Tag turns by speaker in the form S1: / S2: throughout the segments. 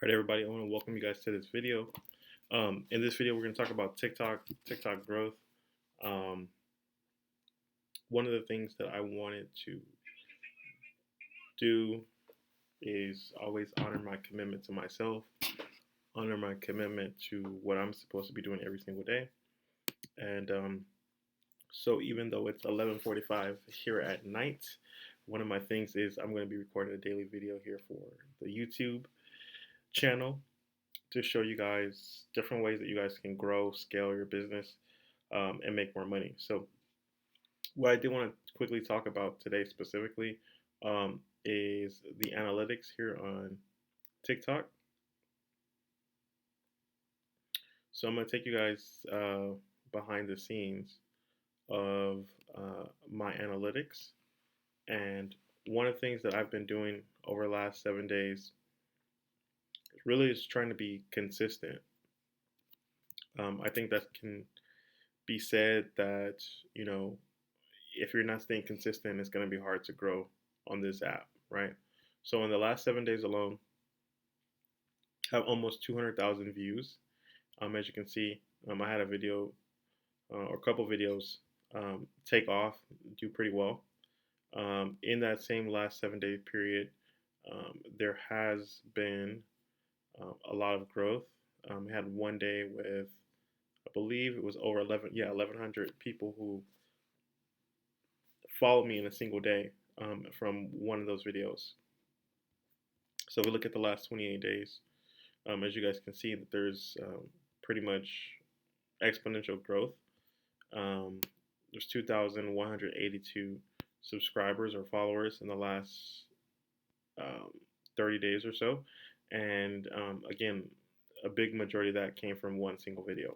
S1: All right, everybody, I want to welcome you guys to this video. In this video, we're going to talk about TikTok growth. Um, One of the things that I wanted to do is always honor my commitment to myself, honor my commitment to what I'm supposed to be doing every single day. And so even though it's 11:45 here at night, one of my things is I'm going to be recording a daily video here for the YouTube channel to show you guys different ways that you guys can grow, scale your business, and make more money. So, what I did want to quickly talk about today specifically is the analytics here on TikTok. So, I'm going to take you guys behind the scenes of my analytics. And one of the things that I've been doing over the last 7 days really is trying to be consistent. I think that can be said that, you know, if you're not staying consistent, it's going to be hard to grow on this app, right? So in the last 7 days alone, I have almost 200,000 views. As you can see, I had a video or a couple videos take off, do pretty well. In that same last 7 day period, there has been a lot of growth. We had one day with, I believe it was over 1,100 people who followed me in a single day from one of those videos. So if we look at the last 28 days, as you guys can see, that there's pretty much exponential growth. There's 2,182 subscribers or followers in the last 30 days or so. And again, a big majority of that came from one single video.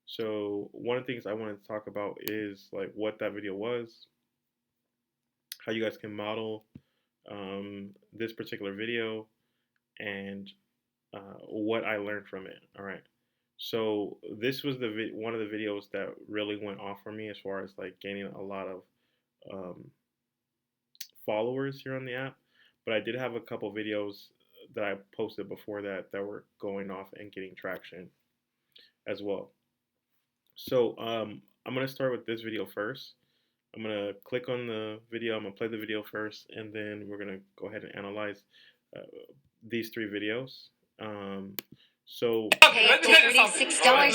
S1: So one of the things I wanted to talk about is like what that video was, how you guys can model this particular video, and what I learned from it. All right. So this was one of the videos that really went off for me as far as like gaining a lot of um, followers here on the app. But I did have a couple videos that I posted before that were going off and getting traction as well. So I'm gonna start with this video first. I'm gonna click on the video. I'm gonna play the video first, and then we're gonna go ahead and analyze uh, these three videos. So
S2: Pay up to $36 per hour in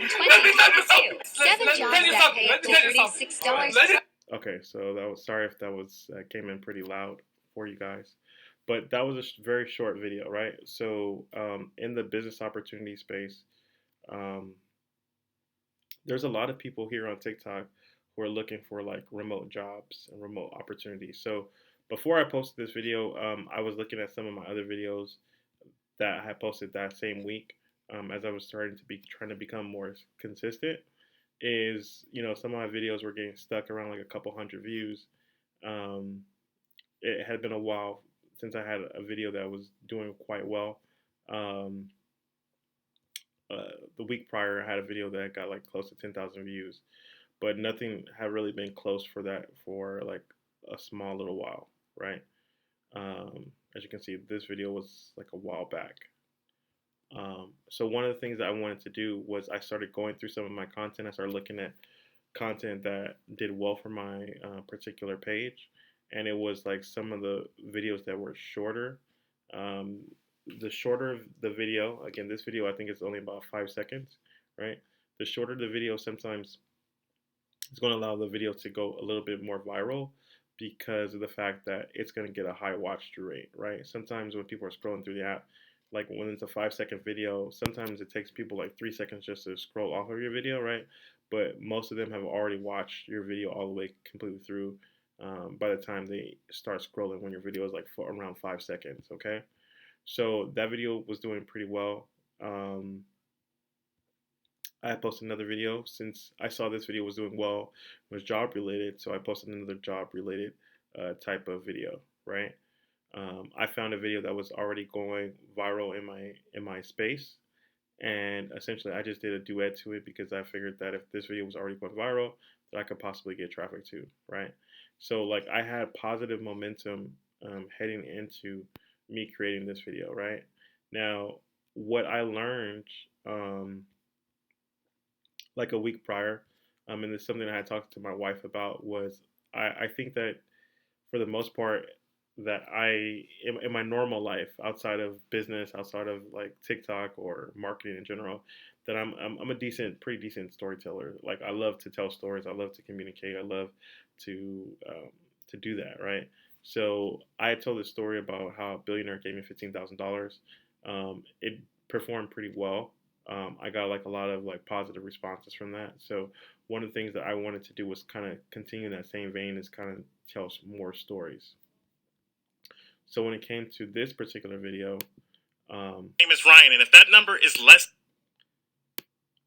S2: 2022. 7 jobs that pay up to $36.
S1: okay, so that was sorry if that was came in pretty loud for you guys, but that was a very short video, right? So in the business opportunity space, um, there's a lot of people here on TikTok who are looking for like remote jobs and remote opportunities. So before I posted this video, I was looking at some of my other videos that I had posted that same week, as I was starting to be trying to become more consistent. Is, you know, some of my videos were getting stuck around like a couple hundred views. Um, it had been a while since I had a video that was doing quite well. Um, the week prior, I had a video that got like close to 10,000 views, but nothing had really been close for that for like a small little while, right? As you can see, this video was like a while back. So one of the things that I wanted to do was I started going through some of my content. I started looking at content that did well for my particular page, and it was like some of the videos that were shorter. Um, the shorter the video, again, this video I think is only about 5 seconds, right? The shorter the video, sometimes it's going to allow the video to go a little bit more viral because of the fact that it's going to get a high watch through rate, right? Sometimes when people are scrolling through the app, like when it's a 5 second video, sometimes it takes people like 3 seconds just to scroll off of your video, right? But most of them have already watched your video all the way completely through by the time they start scrolling when your video is like around 5 seconds, okay? So that video was doing pretty well. I posted another video since I saw this video was doing well, was job related, so I posted another job related type of video, right? I found a video that was already going viral in my space, and essentially I just did a duet to it because I figured that if this video was already going viral, that I could possibly get traffic to, right? So like I had positive momentum heading into me creating this video, right? Now, what I learned um, like a week prior, and it's something I had talked to my wife about, was I think that for the most part that in my normal life outside of business, outside of like TikTok or marketing in general, that I'm a pretty decent storyteller. Like I love to tell stories, I love to communicate, I love to to do that, right? So I told this story about how a billionaire gave me $15,000. It performed pretty well. I got like a lot of like positive responses from that. So one of the things that I wanted to do was kind of continue in that same vein, is kind of tell more stories. So when it came to this particular video, name is Ryan, and if that number is less,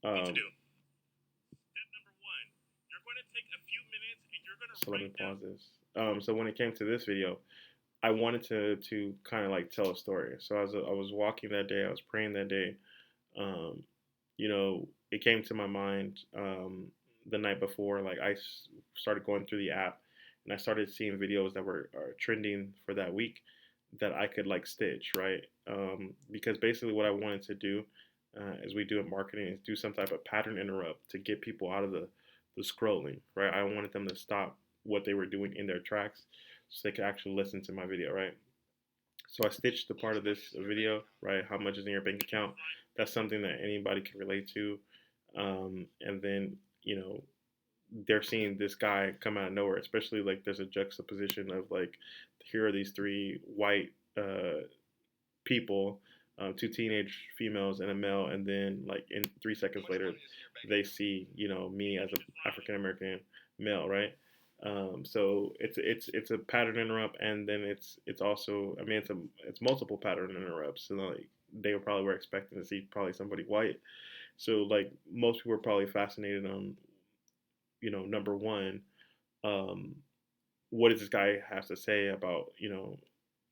S1: to do. Step number one, you're going to take a few minutes and you're going to. So let me pause this. So when it came to this video, I wanted to kind of like tell a story. So I was walking that day, I was praying that day. Um, you know, it came to my mind the night before. Like started going through the app, and I started seeing videos that were trending for that week that I could like stitch, right? Because basically what I wanted to do, as we do in marketing, is do some type of pattern interrupt to get people out of the scrolling, right? I wanted them to stop what they were doing in their tracks so they could actually listen to my video, right? So I stitched the part of this video, right? How much is in your bank account? That's something that anybody can relate to. And then, they're seeing this guy come out of nowhere, especially like there's a juxtaposition of like, here are these three white people, two teenage females and a male, and then like in 3 seconds later, they see me as an African American male, right? So it's a pattern interrupt, and then it's also, I mean, it's multiple pattern interrupts. So like they probably were expecting to see probably somebody white. So like most people were probably fascinated on number one, um, what does this guy have to say about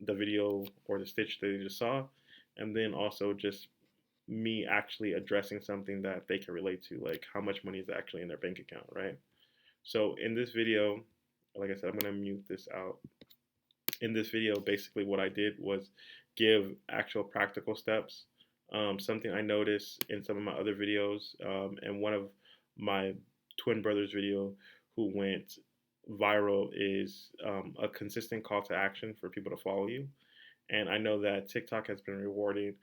S1: the video or the stitch that they just saw, and then also just me actually addressing something that they can relate to, like how much money is actually in their bank account, right? So in this video, like I said, I'm gonna mute this out. In this video, basically what I did was give actual practical steps. Something I noticed in some of my other videos, and one of my twin brothers video who went viral, is a consistent call to action for people to follow you. And I know that TikTok has been rewarding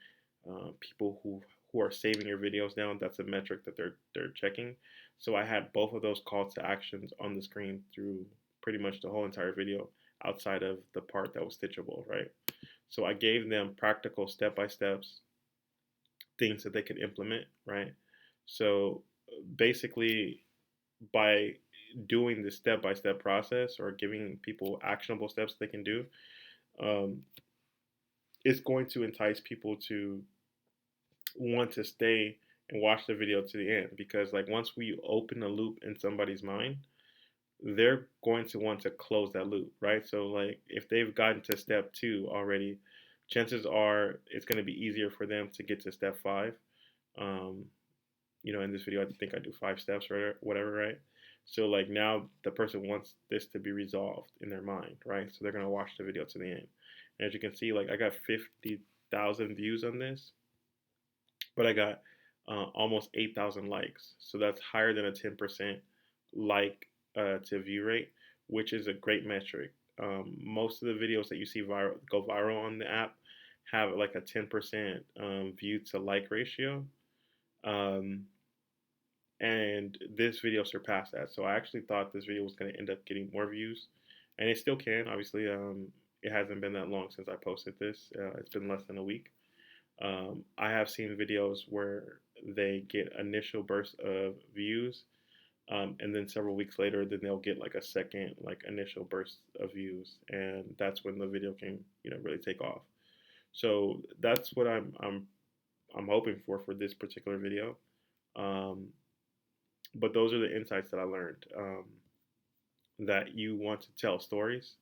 S1: people who are saving your videos now. That's a metric that they're checking. So I had both of those calls to actions on the screen through pretty much the whole entire video, outside of the part that was stitchable, right? So I gave them practical step by steps, things that they could implement, right? So basically, by doing the step by step process or giving people actionable steps they can do, um, it's going to entice people to want to stay and watch the video to the end, because like once we open a loop in somebody's mind, they're going to want to close that loop, right? So like if they've gotten to step 2 already, chances are it's going to be easier for them to get to step 5. um, in this video I think I do 5 steps or whatever, right? So like now the person wants this to be resolved in their mind, right? So they're going to watch the video to the end. And as you can see, like I got 50,000 views on this, but I got almost 8,000 likes. So that's higher than a 10% like to view rate, which is a great metric. Most of the videos that you see go viral on the app have like a 10% view to like ratio. Um, and this video surpassed that. So I actually thought this video was going to end up getting more views, and it still can. Obviously, it hasn't been that long since I posted this. It's been less than a week. I have seen videos where they get initial bursts of views, and then several weeks later, then they'll get like a second like initial burst of views, and that's when the video can really take off. So that's what I'm hoping for this particular video. Um, but those are the insights that I learned. That you want to tell stories.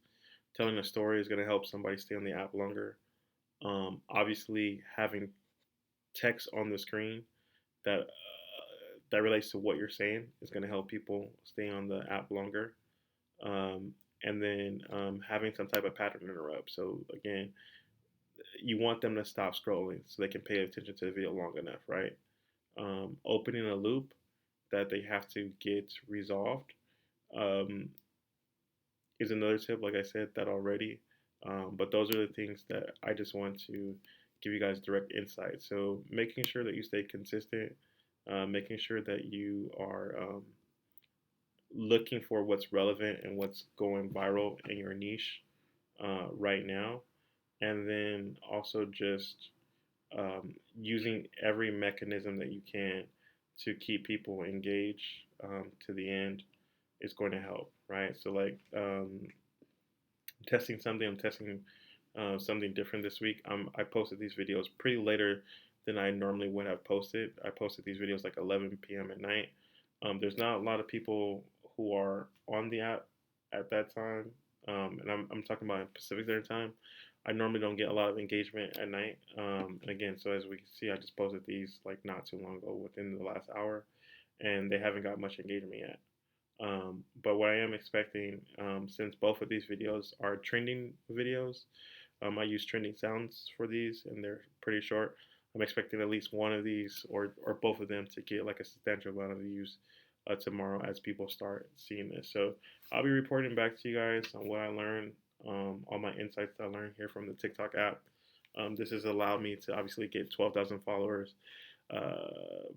S1: Telling a story is going to help somebody stay on the app longer. Obviously, having text on the screen that relates to what you're saying is going to help people stay on the app longer. And then having some type of pattern interrupt. So again, you want them to stop scrolling so they can pay attention to the video long enough, right? Opening a loop that they have to get resolved um, is another tip. Like I said that already, but those are the things that I just want to give you guys direct insight. So making sure that you stay consistent, making sure that you are looking for what's relevant and what's going viral in your niche right now, and then also just using every mechanism that you can to keep people engaged to the end is going to help, right? So like testing something, I'm testing something different this week. I posted these videos pretty later than I normally would have posted. I posted these videos like 11 p.m. at night. There's not a lot of people who are on the app at that time, and I'm talking about Pacific Standard Time. I normally don't get a lot of engagement at night. And again, so as we can see, I just posted these like not too long ago, within the last hour, and they haven't got much engagement yet. But what I am expecting, since both of these videos are trending videos, I use trending sounds for these, and they're pretty short. I'm expecting at least one of these or both of them to get like a substantial amount of views tomorrow as people start seeing this. So I'll be reporting back to you guys on what I learned, all my insights that I learned here from the TikTok app. This has allowed me to obviously get 12,000 followers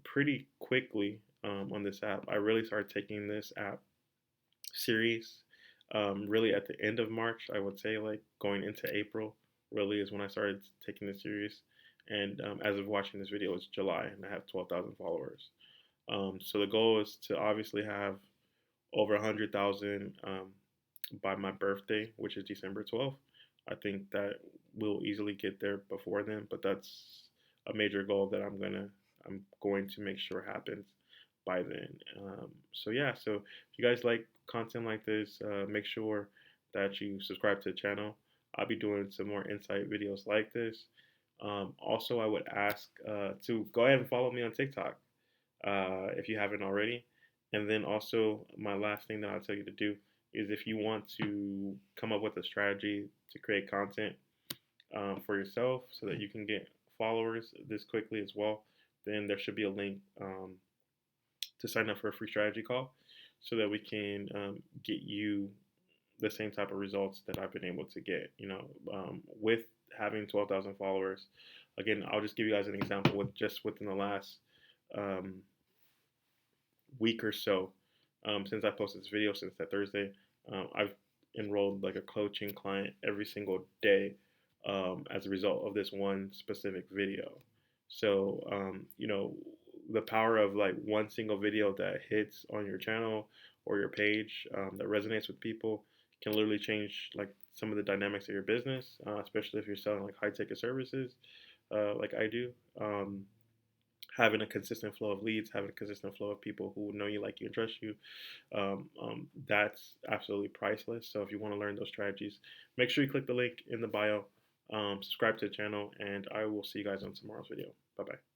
S1: pretty quickly on this app. I really started taking this app serious really at the end of March. I would say like going into April really is when I started taking this serious. And as of watching this video, it's July and I have 12,000 followers. So the goal is to obviously have over 100,000 by my birthday, which is December 12th. I think that we'll easily get there before then, but that's a major goal that I'm going to make sure happens by then. So yeah, so if you guys like content like this, make sure that you subscribe to the channel. I'll be doing some more insight videos like this. Also, I would ask to go ahead and follow me on TikTok if you haven't already. And then also, my last thing that I'll tell you to do is if you want to come up with a strategy to create content for yourself so that you can get followers this quickly as well, then there should be a link to sign up for a free strategy call so that we can get you the same type of results that I've been able to get, with having 12,000 followers. Again, I'll just give you guys an example with just within the last um, week or so, since I posted this video, since that Thursday, I've enrolled like a coaching client every single day as a result of this one specific video. So, the power of like one single video that hits on your channel or your page that resonates with people can literally change like some of the dynamics of your business, especially if you're selling like high ticket services like I do. Having a consistent flow of leads, having a consistent flow of people who know you, like you, and trust you, that's absolutely priceless. So if you want to learn those strategies, make sure you click the link in the bio, subscribe to the channel, and I will see you guys on tomorrow's video. Bye bye.